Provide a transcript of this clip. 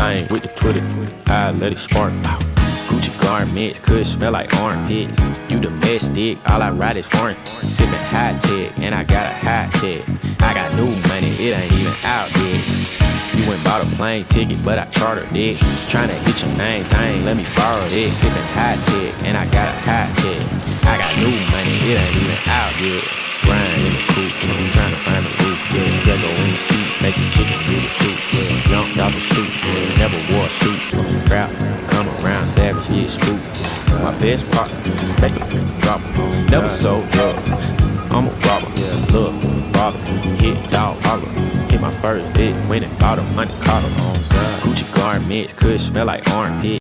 thing with the Twitter, I let it spark. Gucci garments could smell like armpits. You domestic, all I ride is foreign. Sippin' high tech, and I got a high tech. I got new money, it ain't even out yet. You went bought a plane ticket, but I chartered it. Tryna hit your main thing, let me borrow it. Sippin' high tech, and I got a high tech. I got new money, it ain't even out yet. Grind in the coop, tryna find the roof, yeah. Drago in the seat, making chicken through the soup, yeah. Jumped off the stoop, yeah. Never wore a suit. Crowd, come around, savage, yeah, spook. My best partner, take a drop. Never sold drugs, I'm a robber, yeah. Look, robber, hit dog, holler. Hit my first bit, went and bought a money, caught him on God. Gucci garments could smell like armpit.